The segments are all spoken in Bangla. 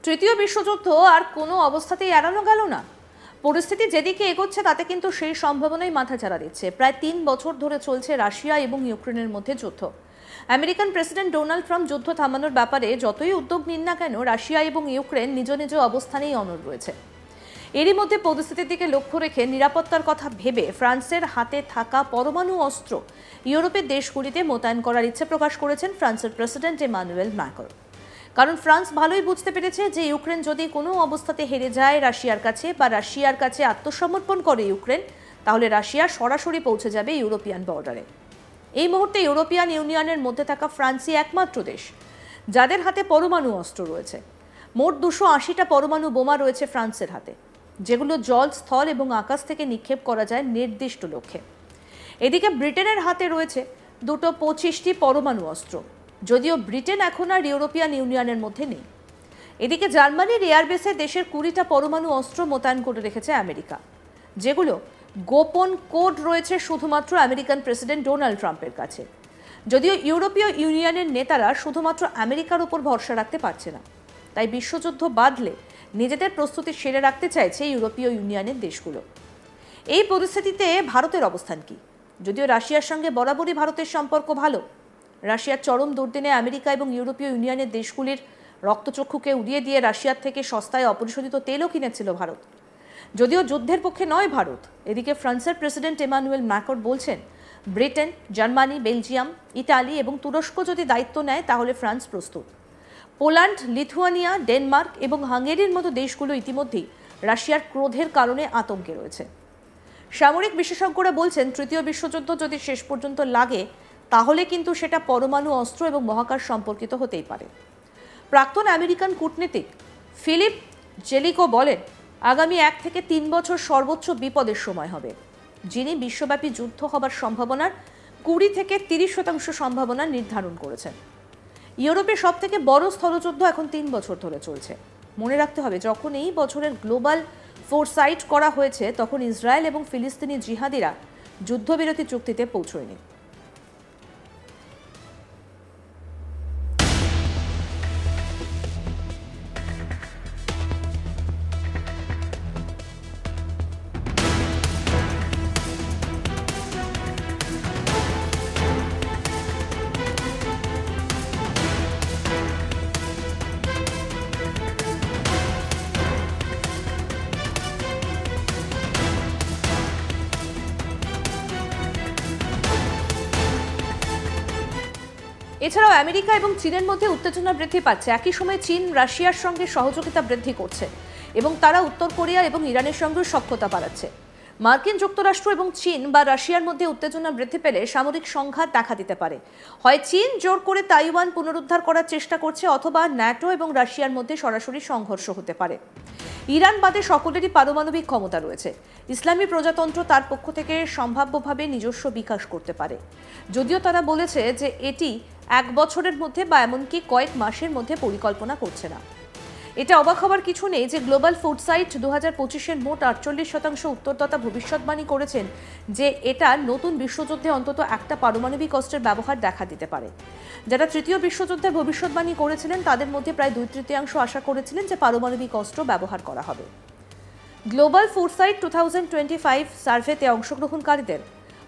তৃতীয় বিশ্বযুদ্ধ আর কোনো অবস্থাতেই এড়ানো গেল না। পরিস্থিতি যেদিকে এগোচ্ছে তাতে কিন্তু সেই সম্ভাবনাই মাথাচাড়া দিচ্ছে। প্রায় ৩ বছর ধরে চলছে রাশিয়া এবং ইউক্রেনের মধ্যে যুদ্ধ। আমেরিকান প্রেসিডেন্ট ডোনাল্ড ট্রাম্প যুদ্ধ থামানোর ব্যাপারে যতই উদ্যোগ নিন না কেন, রাশিয়া এবং ইউক্রেন নিজ নিজ অবস্থানেই অনড় রয়েছে। এরই মধ্যে পরিস্থিতির দিকে লক্ষ্য রেখে নিরাপত্তার কথা ভেবে ফ্রান্সের হাতে থাকা পরমাণু অস্ত্র ইউরোপের দেশগুলিতে মোতায়েন করার ইচ্ছে প্রকাশ করেছেন ফ্রান্সের প্রেসিডেন্ট ইমানুয়েল ম্যাক্রন। কারণ ফ্রান্স ভালোই বুঝতে পেরেছে যে ইউক্রেন যদি কোনো অবস্থাতে হেরে যায় রাশিয়ার কাছে বা রাশিয়ার কাছে আত্মসমর্পণ করে ইউক্রেন, তাহলে রাশিয়া সরাসরি পৌঁছে যাবে ইউরোপিয়ান বর্ডারে। এই মুহূর্তে ইউরোপিয়ান ইউনিয়নের মধ্যে থাকা ফ্রান্সই একমাত্র দেশ যাদের হাতে পরমাণু অস্ত্র রয়েছে। মোট 280টা পরমাণু বোমা রয়েছে ফ্রান্সের হাতে, যেগুলো জল, স্থল এবং আকাশ থেকে নিক্ষেপ করা যায় নির্দিষ্ট লক্ষ্যে। এদিকে ব্রিটেনের হাতে রয়েছে দুটো 25টি পরমাণু অস্ত্র, যদিও ব্রিটেন এখন আর ইউরোপিয়ান ইউনিয়নের মধ্যে নেই। এদিকে জার্মানির এয়ারবেসে দেশের 20টা পরমাণু অস্ত্র মোতায়েন করে রেখেছে আমেরিকা, যেগুলো গোপন কোড রয়েছে শুধুমাত্র আমেরিকান প্রেসিডেন্ট ডোনাল্ড ট্রাম্পের কাছে। যদিও ইউরোপীয় ইউনিয়নের নেতারা শুধুমাত্র আমেরিকার উপর ভরসা রাখতে পারছে না, তাই বিশ্বযুদ্ধ বাঁধলে নিজেদের প্রস্তুতি সেরে রাখতে চাইছে ইউরোপীয় ইউনিয়নের দেশগুলো। এই পরিস্থিতিতে ভারতের অবস্থান কি? যদিও রাশিয়ার সঙ্গে বরাবরই ভারতের সম্পর্ক ভালো, রাশিয়ার চরম দুর্দিনে আমেরিকা এবং ইউরোপীয় ইউনিয়নের দেশগুলির রক্তচক্ষুকে উড়িয়ে দিয়ে রাশিয়ার থেকে সস্তায় অপরিশোধিত তেলও কিনেছিল ভারত। যদিও যুদ্ধের পক্ষে নয় ভারত। এদিকে ফ্রান্সের প্রেসিডেন্ট ইমানুয়েল ম্যাক্রন বলছেন, ব্রিটেন, জার্মানি, বেলজিয়াম, ইতালি এবং তুরস্ক যদি দায়িত্ব নেয় তাহলে ফ্রান্স প্রস্তুত। পোল্যান্ড, লিথুয়ানিয়া, ডেনমার্ক এবং হাঙ্গেরির মতো দেশগুলো ইতিমধ্যেই রাশিয়ার ক্রোধের কারণে আতঙ্কে রয়েছে। সামরিক বিশেষজ্ঞরা বলছেন, তৃতীয় বিশ্বযুদ্ধ যদি শেষ পর্যন্ত লাগে তাহলে কিন্তু সেটা পরমাণু অস্ত্র এবং মহাকাশ সম্পর্কিত হতেই পারে। প্রাক্তন আমেরিকান কূটনীতিক ফিলিপ জেলিকো বলেন, আগামী 1 থেকে 3 বছর সর্বোচ্চ বিপদের সময় হবে, যিনি বিশ্বব্যাপী যুদ্ধ হবার সম্ভাবনার 20 থেকে 30% সম্ভাবনা নির্ধারণ করেছেন। ইউরোপে সব থেকে বড় স্থলযুদ্ধ এখন 3 বছর ধরে চলছে। মনে রাখতে হবে, যখন এই বছরের গ্লোবাল ফোরসাইট করা হয়েছে তখন ইসরায়েল এবং ফিলিস্তিনি জিহাদিরা যুদ্ধবিরতি চুক্তিতে পৌঁছয়নি। এছাড়াও আমেরিকা এবং চীনের মধ্যে উত্তেজনা বৃদ্ধি পাচ্ছে। একই সময়ে চীন রাশিয়ার সঙ্গে সহযোগিতা বৃদ্ধি করছে এবং তারা উত্তর কোরিয়া এবং ইরানের সঙ্গে সখ্যতা বাড়াচ্ছে। মার্কিন যুক্তরাষ্ট্র এবং চীন বা রাশিয়ার মধ্যে উত্তেজনা বৃদ্ধি পেলে সামরিক সংঘাত দেখা দিতে পারে। হয় চীন জোর করে তাইওয়ান পুনরুদ্ধার করার চেষ্টা করছে, অথবা ন্যাটো এবং রাশিয়ার মধ্যে সরাসরি সংঘর্ষ হতে পারে। ইরান বাদে সকলেরই পারমাণবিক ক্ষমতা রয়েছে। ইসলামী প্রজাতন্ত্র তার পক্ষ থেকে সম্ভাব্যভাবে নিজস্ব বিকাশ করতে পারে, যদিও তারা বলেছে যে এটি 1 বছরের মধ্যে বা এমনকি কয়েক মাসের মধ্যে পরিকল্পনা করছে না। এটা অবাক হবার কিছু নেই যে গ্লোবাল ফুডসাইট 2025-এর মোট 48% উত্তরদাতা ভবিষ্যৎবাণী করেছেন যে এটা নতুন বিশ্বযুদ্ধে অন্তত একটা পারমাণবিক অস্ত্রের ব্যবহার দেখা দিতে পারে। যারা তৃতীয় বিশ্বযুদ্ধের ভবিষ্যৎবাণী করেছিলেন তাদের মধ্যে প্রায় 2/3 আশা করেছিলেন যে পারমাণবিক অস্ত্র ব্যবহার করা হবে। গ্লোবাল ফুডসাইট 2025 সার্ভেতে অংশগ্রহণকারীদের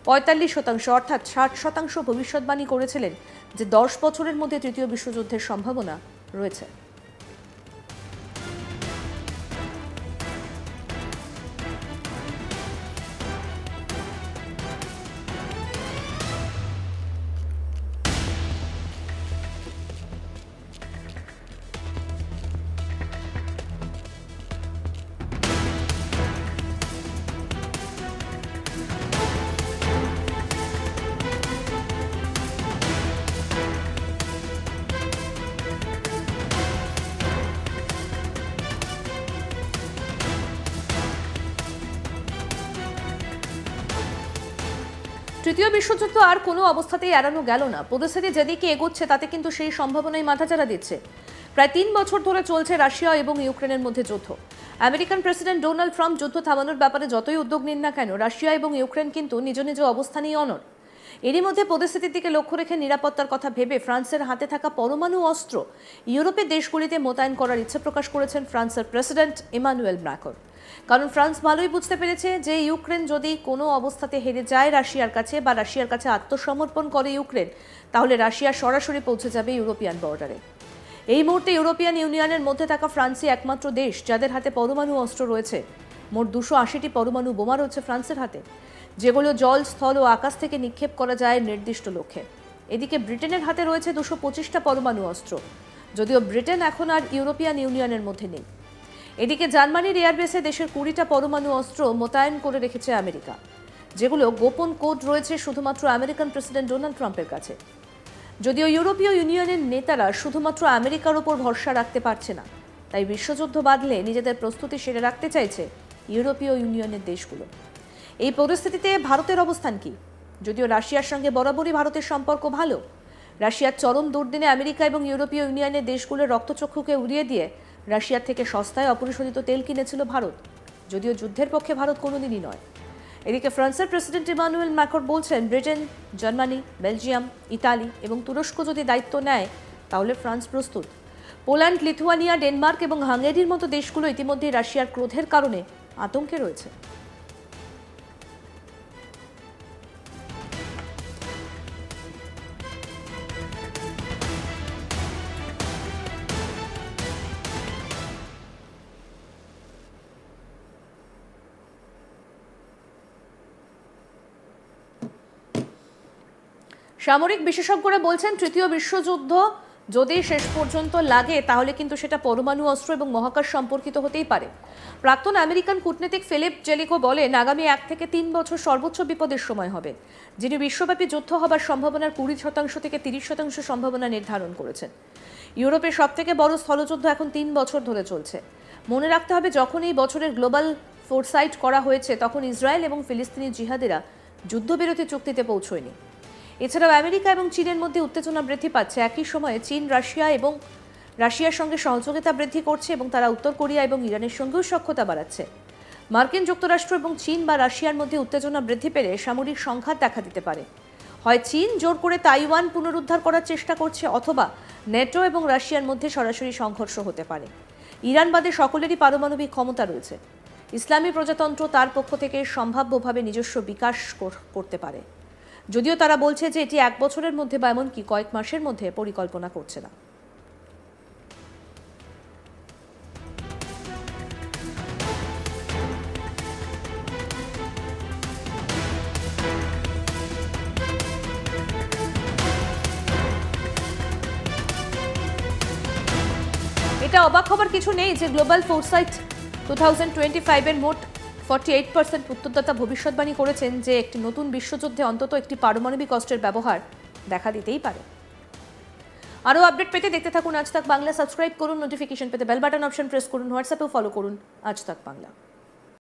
45% অর্থাৎ 60% ভবিষ্যৎবাণী করেছিলেন যে 10 বছরের মধ্যে তৃতীয় বিশ্বযুদ্ধের সম্ভাবনা রয়েছে। তৃতীয় বিশ্বযুদ্ধ আর কোনো অবস্থাতেই এড়ানো গেল না। পরিস্থিতি যেদিকে এগোচ্ছে তাতে কিন্তু সেই সম্ভাবনাই মাথাচাড়া দিচ্ছে। প্রায় 3 বছর ধরে চলছে রাশিয়া এবং ইউক্রেনের মধ্যে যুদ্ধ। আমেরিকান প্রেসিডেন্ট ডোনাল্ড ট্রাম্প যুদ্ধ থামানোর ব্যাপারে যতই উদ্যোগ নিন না কেন, রাশিয়া এবং ইউক্রেন কিন্তু নিজ নিজ অবস্থানেই অনড়। এরই মধ্যে পরিস্থিতির দিকে লক্ষ্য রেখে নিরাপত্তার কথা ভেবে ফ্রান্সের হাতে থাকা পরমাণু অস্ত্র ইউরোপের দেশগুলিতে মোতায়েন করার ইচ্ছে প্রকাশ করেছেন ফ্রান্সের প্রেসিডেন্ট ইমানুয়েল ম্যাক্রন। কারণ ফ্রান্স ভালোই বুঝতে পেরেছে যে ইউক্রেন যদি কোনো অবস্থাতে হেরে যায় রাশিয়ার কাছে বা রাশিয়ার কাছে আত্মসমর্পণ করে ইউক্রেন, তাহলে রাশিয়া সরাসরি পৌঁছে যাবে ইউরোপিয়ান বর্ডারে। এই মুহূর্তে ইউরোপিয়ান ইউনিয়নের মধ্যে থাকা ফ্রান্সই একমাত্র দেশ যাদের হাতে পরমাণু অস্ত্র রয়েছে। মোট 280টি পরমাণু বোমা রয়েছে ফ্রান্সের হাতে, যেগুলো জল, স্থল ও আকাশ থেকে নিক্ষেপ করা যায় নির্দিষ্ট লক্ষ্যে। এদিকে ব্রিটেনের হাতে রয়েছে 225টা পরমাণু অস্ত্র, যদিও ব্রিটেন এখন আর ইউরোপিয়ান ইউনিয়নের মধ্যে নেই। এদিকে জার্মানির এয়ারবেসে দেশের 20টা পরমাণু অস্ত্র মোতায়েন করে রেখেছে আমেরিকা, যেগুলো গোপন কোড রয়েছে শুধুমাত্র আমেরিকান প্রেসিডেন্ট ডোনাল্ড ট্রাম্পের কাছে। যদিও ইউরোপীয় ইউনিয়নের নেতারা শুধুমাত্র আমেরিকার ওপর ভরসা রাখতে পারছে না, তাই বিশ্বযুদ্ধ বাঁধলে নিজেদের প্রস্তুতি সেরে রাখতে চাইছে ইউরোপীয় ইউনিয়নের দেশগুলো। এই পরিস্থিতিতে ভারতের অবস্থান কি? যদিও রাশিয়ার সঙ্গে বরাবরই ভারতের সম্পর্ক ভালো, রাশিয়ার চরম দুর্দিনে আমেরিকা এবং ইউরোপীয় ইউনিয়নের দেশগুলোর রক্তচক্ষুকে উড়িয়ে দিয়ে রাশিয়ার থেকে সস্তায় অপরিশোধিত তেল কিনেছিল ভারত, যদিও যুদ্ধের পক্ষে ভারত কোনোদিনই নয়। এদিকে ফ্রান্সের প্রেসিডেন্ট ইমানুয়েল ম্যাক্রন বলছেন, ব্রিটেন, জার্মানি, বেলজিয়াম, ইতালি এবং তুরস্ক যদি দায়িত্ব নেয় তাহলে ফ্রান্স প্রস্তুত। পোল্যান্ড, লিথুয়ানিয়া, ডেনমার্ক এবং হাঙ্গেরির মতো দেশগুলো ইতিমধ্যেই রাশিয়ার ক্রোধের কারণে আতঙ্কে রয়েছে। সামরিক বিশেষজ্ঞরা বলছেন, তৃতীয় বিশ্বযুদ্ধ যদি শেষ পর্যন্ত লাগে তাহলে কিন্তু সেটা পরমাণু অস্ত্র এবং মহাকাশ সম্পর্কিত হতেই পারে। প্রাক্তন আমেরিকান কূটনীতিক ফিলিপ জেলিকো বলেন, আগামী 1 থেকে 3 বছর সর্বোচ্চ বিপদের সময় হবে। যিনি বিশ্বব্যাপী যুদ্ধ হবার সম্ভাবনার 20% থেকে 30% সম্ভাবনা নির্ধারণ করেছেন। ইউরোপের সবথেকে বড় স্থলযুদ্ধ এখন 3 বছর ধরে চলছে। মনে রাখতে হবে, যখন এই বছরের গ্লোবাল ফোরসাইট করা হয়েছে তখন ইসরায়েল এবং ফিলিস্তিনি জিহাদিরা যুদ্ধবিরতি চুক্তিতে পৌঁছয়নি। এছাড়াও আমেরিকা এবং চীনের মধ্যে উত্তেজনা বৃদ্ধি পাচ্ছে। একই সময়ে চীন রাশিয়ার সঙ্গে সহযোগিতা বৃদ্ধি করছে এবং তারা উত্তর কোরিয়া এবং ইরানের সঙ্গেও সখ্যতা বাড়াচ্ছে। মার্কিন যুক্তরাষ্ট্র এবং চীন বা রাশিয়ার মধ্যে উত্তেজনা বৃদ্ধি পেলে সামরিক সংঘাত দেখা দিতে পারে। হয় চীন জোর করে তাইওয়ান পুনরুদ্ধার করার চেষ্টা করছে, অথবা নেটো এবং রাশিয়ার মধ্যে সরাসরি সংঘর্ষ হতে পারে। ইরান বাদে সকলেরই পারমাণবিক ক্ষমতা রয়েছে। ইসলামী প্রজাতন্ত্র তার পক্ষ থেকে সম্ভাব্যভাবে নিজস্ব বিকাশ করতে পারে, যদিও তারা বলছে যে এটি 1 বছরের মধ্যে বা এমনকি কয়েক মাসের মধ্যে পরিকল্পনা করছে না। এটা অবাক হবার কিছু নেই যে গ্লোবাল ফোরসাইট 2025-এর মোট 48% উত্তরদাতা ভবিষ্যৎবাণী করেছেন যে একটি নতুন বিশ্বযুদ্ধে অন্তত একটি পারমাণবিক অস্ত্রের ব্যবহার দেখা দিতেই পারে। আরও আপডেট পেতে দেখতে থাকুন আজ তাক বাংলা। সাবস্ক্রাইব করুন, নোটিফিকেশন পেতে বেল বাটন অপশন প্রেস করুন, হোয়াটসঅ্যাপেও ফলো করুন আজ তাক বাংলা।